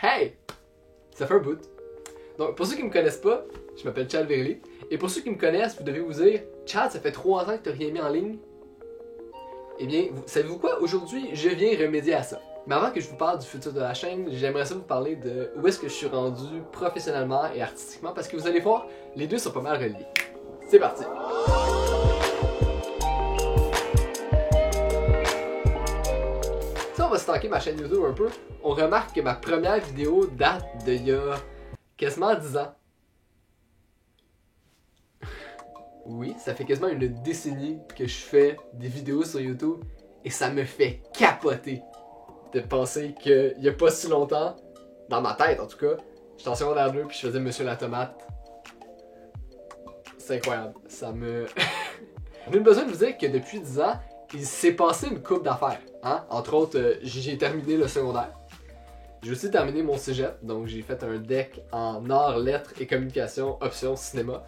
Hey! Ça fait un bout. Donc, pour ceux qui me connaissent pas, je m'appelle Chad Verly. Et pour ceux qui me connaissent, vous devez vous dire, Chad, ça fait 3 ans que t'as rien mis en ligne. Eh bien, savez-vous quoi? Aujourd'hui, je viens remédier à ça. Mais avant que je vous parle du futur de la chaîne, j'aimerais ça vous parler de où est-ce que je suis rendu professionnellement et artistiquement, parce que vous allez voir, les deux sont pas mal reliés. C'est parti! Si on va stalker ma chaîne YouTube un peu, on remarque que ma première vidéo date d'il y a quasiment 10 ans. Oui, ça fait quasiment une décennie que je fais des vidéos sur YouTube et ça me fait capoter de penser qu'il y a pas si longtemps, dans ma tête en tout cas, j'étais en secondaire 2 puis je faisais Monsieur la Tomate. C'est incroyable, ça me... J'ai besoin de vous dire que depuis 10 ans, il s'est passé une couple d'affaires. Hein? Entre autres, j'ai terminé le secondaire. J'ai aussi terminé mon cégep, donc j'ai fait un DEC en arts, lettres et communication, option cinéma.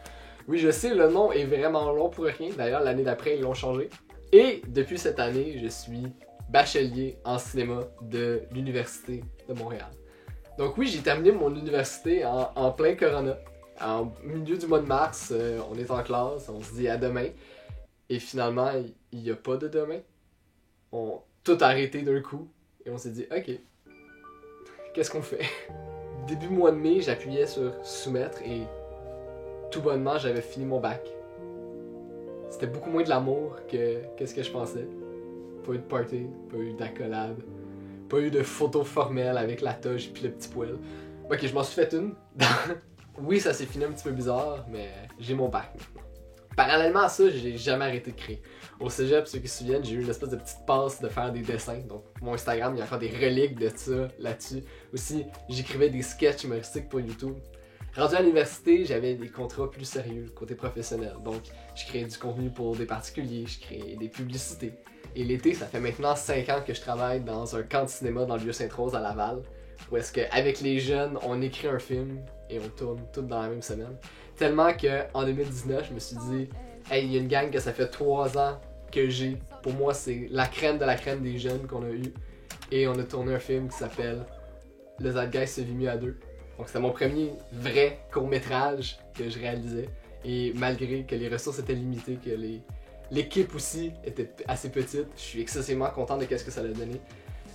Oui, je sais, le nom est vraiment long pour rien. D'ailleurs, l'année d'après, ils l'ont changé. Et depuis cette année, je suis bachelier en cinéma de l'Université de Montréal. Donc oui, j'ai terminé mon université en plein corona. En milieu du mois de mars, on est en classe, on se dit à demain. Et finalement, il n'y a pas de demain. On a tout arrêté d'un coup. Et on s'est dit, ok, qu'est-ce qu'on fait? Début mois de mai, j'appuyais sur soumettre et tout bonnement, j'avais fini mon bac. C'était beaucoup moins de l'amour que qu'est-ce que je pensais. Pas eu de party, pas eu d'accolade, pas eu de photos formelles avec la toge puis le petit poil. Ok, je m'en suis fait une. Oui, ça s'est fini un petit peu bizarre, mais j'ai mon bac maintenant. Parallèlement à ça, j'ai jamais arrêté de créer. Au cégep, ceux qui se souviennent, j'ai eu une espèce de petite passe de faire des dessins. Donc, mon Instagram, il y a encore des reliques de ça là-dessus. Aussi, j'écrivais des sketchs humoristiques pour YouTube. Rendu à l'université, j'avais des contrats plus sérieux, côté professionnel. Donc, je créais du contenu pour des particuliers, je créais des publicités. Et l'été, ça fait maintenant 5 ans que je travaille dans un camp de cinéma dans le lieu Sainte-Rose à Laval, où est-ce qu'avec les jeunes, on écrit un film et on tourne tout dans la même semaine. Tellement qu'en 2019, je me suis dit, hey, il y a une gang que ça fait 3 ans que j'ai. Pour moi, c'est la crème de la crème des jeunes qu'on a eu. Et on a tourné un film qui s'appelle Le Zeitgeist se vit mieux à deux. Donc c'était mon premier vrai court-métrage que je réalisais. Et malgré que les ressources étaient limitées, que l'équipe aussi était assez petite, je suis excessivement content de ce que ça a donné.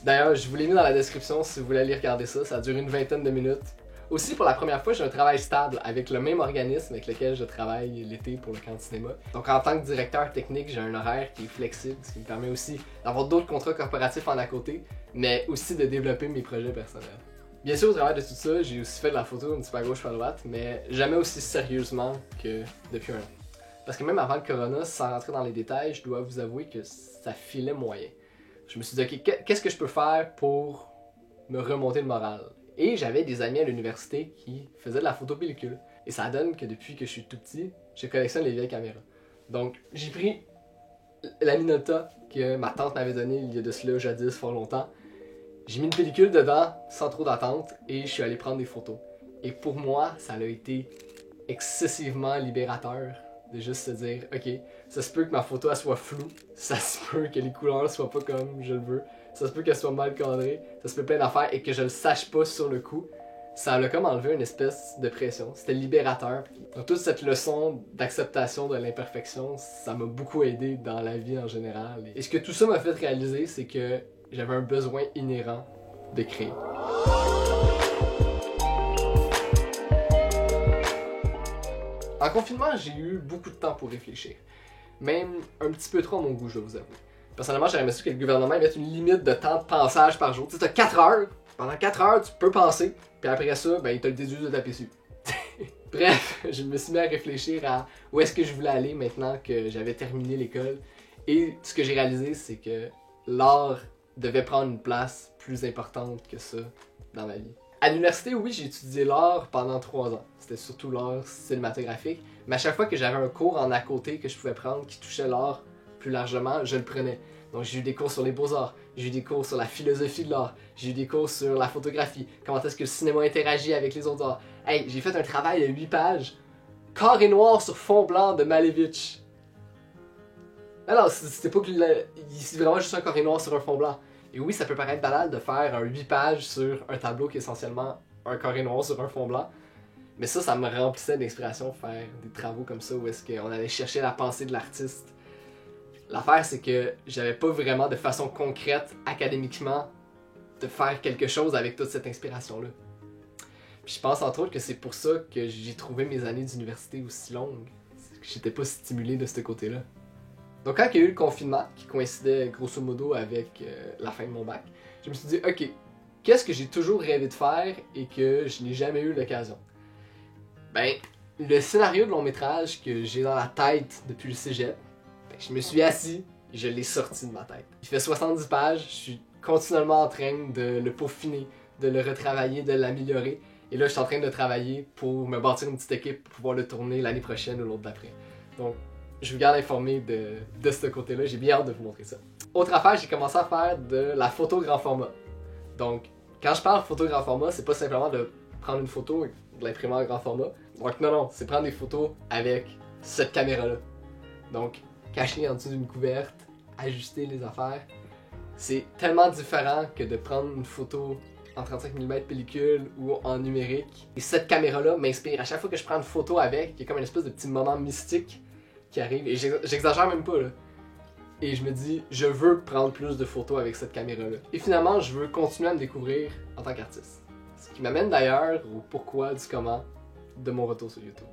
D'ailleurs, je vous l'ai mis dans la description si vous voulez aller regarder ça. Ça a duré une 20aine de minutes. Aussi, pour la première fois, j'ai un travail stable avec le même organisme avec lequel je travaille l'été pour le camp de cinéma. Donc en tant que directeur technique, j'ai un horaire qui est flexible, ce qui me permet aussi d'avoir d'autres contrats corporatifs en à côté, mais aussi de développer mes projets personnels. Bien sûr, au travers de tout ça, j'ai aussi fait de la photo un petit peu à gauche, pas à droite, mais jamais aussi sérieusement que depuis un an. Parce que même avant le corona, sans rentrer dans les détails, je dois vous avouer que ça filait moyen. Je me suis dit, ok, qu'est-ce que je peux faire pour me remonter le moral? Et j'avais des amis à l'université qui faisaient de la photo pellicule. Et ça donne que depuis que je suis tout petit, je collectionne les vieilles caméras. Donc, j'ai pris la Minolta que ma tante m'avait donnée il y a de cela jadis fort longtemps. J'ai mis une pellicule dedans, sans trop d'attente, et je suis allé prendre des photos. Et pour moi, ça a été excessivement libérateur de juste se dire, ok, ça se peut que ma photo elle soit floue, ça se peut que les couleurs soient pas comme je le veux, ça se peut qu'elle soit mal cadrée, ça se peut plein d'affaires et que je le sache pas sur le coup. Ça a comme enlevé une espèce de pression, c'était libérateur. Donc toute cette leçon d'acceptation de l'imperfection, ça m'a beaucoup aidé dans la vie en général. Et ce que tout ça m'a fait réaliser, c'est que j'avais un besoin inhérent de créer. En confinement, j'ai eu beaucoup de temps pour réfléchir. Même un petit peu trop à mon goût, je dois vous avouer. Personnellement, j'aurais aimé ça que le gouvernement mette une limite de temps de pensage par jour. Tu sais, t'as 4 heures. Pendant 4 heures, tu peux penser. Puis après ça, ben, ils te le déduisent de ta PSU. Bref, je me suis mis à réfléchir à où est-ce que je voulais aller maintenant que j'avais terminé l'école. Et ce que j'ai réalisé, c'est que l'art devait prendre une place plus importante que ça dans ma vie. À l'université, oui, j'ai étudié l'art pendant 3 ans. C'était surtout l'art cinématographique. Mais à chaque fois que j'avais un cours en à côté que je pouvais prendre qui touchait l'art plus largement, je le prenais. Donc j'ai eu des cours sur les beaux-arts, j'ai eu des cours sur la philosophie de l'art, j'ai eu des cours sur la photographie, comment est-ce que le cinéma interagit avec les autres arts. Hey, j'ai fait un travail de 8 pages, carré noir sur fond blanc de Malevich. Alors, c'était pas que c'est vraiment juste un carré noir sur un fond blanc. Et oui, ça peut paraître banal de faire un 8 pages sur un tableau qui est essentiellement un carré noir sur un fond blanc. Mais ça me remplissait d'inspiration faire des travaux comme ça où est-ce qu'on allait chercher la pensée de l'artiste. L'affaire, c'est que j'avais pas vraiment de façon concrète, académiquement, de faire quelque chose avec toute cette inspiration-là. Puis je pense entre autres que c'est pour ça que j'ai trouvé mes années d'université aussi longues. C'est que j'étais pas stimulé de ce côté-là. Donc quand il y a eu le confinement, qui coïncidait grosso modo avec la fin de mon bac, je me suis dit, ok, qu'est-ce que j'ai toujours rêvé de faire et que je n'ai jamais eu l'occasion? Ben, le scénario de long métrage que j'ai dans la tête depuis le cégep, ben, je me suis assis et je l'ai sorti de ma tête. Il fait 70 pages, je suis continuellement en train de le peaufiner, de le retravailler, de l'améliorer. Et là, je suis en train de travailler pour me bâtir une petite équipe pour pouvoir le tourner l'année prochaine ou l'autre d'après. Donc, je vous garde informé de ce côté-là, j'ai bien hâte de vous montrer ça. Autre affaire, j'ai commencé à faire de la photo grand format. Donc, quand je parle photo grand format, c'est pas simplement de prendre une photo et de l'imprimer en grand format. Donc non, c'est prendre des photos avec cette caméra-là. Donc, cacher en dessous d'une couverte, ajuster les affaires. C'est tellement différent que de prendre une photo en 35 mm pellicule ou en numérique. Et cette caméra-là m'inspire. À chaque fois que je prends une photo avec, il y a comme une espèce de petit moment mystique qui arrive. Et j'exagère même pas, là. Et je me dis, je veux prendre plus de photos avec cette caméra-là. Et finalement, je veux continuer à me découvrir en tant qu'artiste. Ce qui m'amène d'ailleurs au pourquoi du comment de mon retour sur YouTube.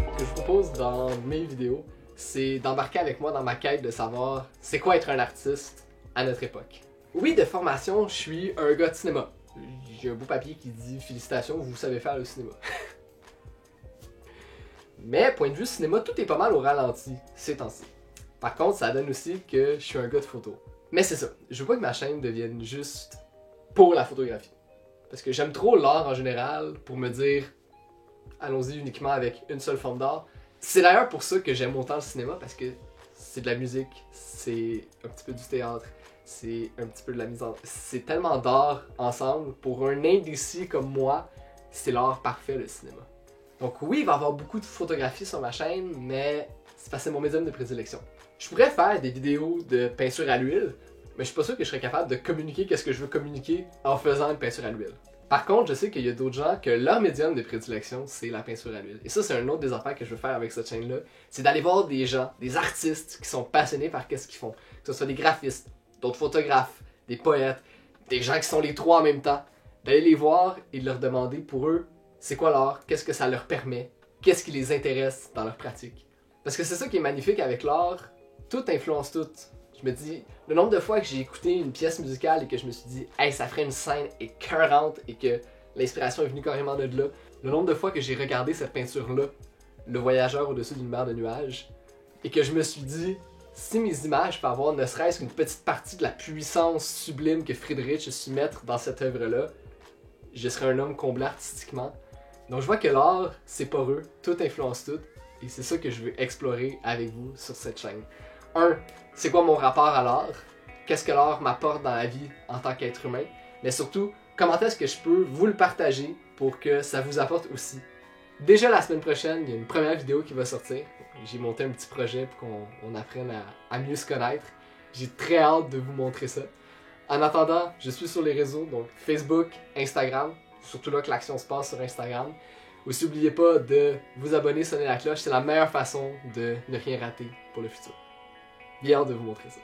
Ce que je vous propose dans mes vidéos, c'est d'embarquer avec moi dans ma quête de savoir c'est quoi être un artiste à notre époque. Oui, de formation, je suis un gars de cinéma. J'ai un beau papier qui dit « Félicitations, vous savez faire le cinéma ». Mais, point de vue cinéma, tout est pas mal au ralenti ces temps-ci. Par contre, ça donne aussi que je suis un gars de photo. Mais c'est ça, je veux pas que ma chaîne devienne juste pour la photographie. Parce que j'aime trop l'art en général pour me dire allons-y uniquement avec une seule forme d'art. C'est d'ailleurs pour ça que j'aime autant le cinéma, parce que c'est de la musique, c'est un petit peu du théâtre, c'est un petit peu de la mise en... C'est tellement d'art ensemble. Pour un indécis comme moi, c'est l'art parfait, le cinéma. Donc oui, il va y avoir beaucoup de photographies sur ma chaîne, mais c'est parce que c'est mon médium de prédilection. Je pourrais faire des vidéos de peinture à l'huile, mais je suis pas sûr que je serais capable de communiquer qu'est-ce que je veux communiquer en faisant une peinture à l'huile. Par contre, je sais qu'il y a d'autres gens que leur médium de prédilection, c'est la peinture à l'huile. Et ça, c'est un autre des affaires que je veux faire avec cette chaîne-là. C'est d'aller voir des gens, des artistes qui sont passionnés par qu'est-ce qu'ils font. Que ce soit des graphistes, d'autres photographes, des poètes, des gens qui sont les trois en même temps. D'aller les voir et de leur demander pour eux, c'est quoi l'art, qu'est-ce que ça leur permet, qu'est-ce qui les intéresse dans leur pratique. Parce que c'est ça qui est magnifique avec l'art, tout influence tout. Je me dis, le nombre de fois que j'ai écouté une pièce musicale et que je me suis dit, hey, ça ferait une scène écœurante et que l'inspiration est venue carrément de là. Le nombre de fois que j'ai regardé cette peinture-là, Le Voyageur au-dessus d'une mer de nuages, et que je me suis dit, si mes images peuvent avoir ne serait-ce qu'une petite partie de la puissance sublime que Friedrich a su mettre dans cette œuvre-là, je serais un homme comblé artistiquement. Donc je vois que l'art, c'est poreux, tout influence tout, et c'est ça que je veux explorer avec vous sur cette chaîne. C'est quoi mon rapport à l'art? Qu'est-ce que l'art m'apporte dans la vie en tant qu'être humain? Mais surtout, comment est-ce que je peux vous le partager pour que ça vous apporte aussi? Déjà la semaine prochaine, il y a une première vidéo qui va sortir. J'ai monté un petit projet pour qu'on apprenne à mieux se connaître. J'ai très hâte de vous montrer ça. En attendant, je suis sur les réseaux, donc Facebook, Instagram, surtout là que l'action se passe sur Instagram. Aussi, n'oubliez pas de vous abonner, sonner la cloche, c'est la meilleure façon de ne rien rater pour le futur. Bien hâte de vous montrer ça.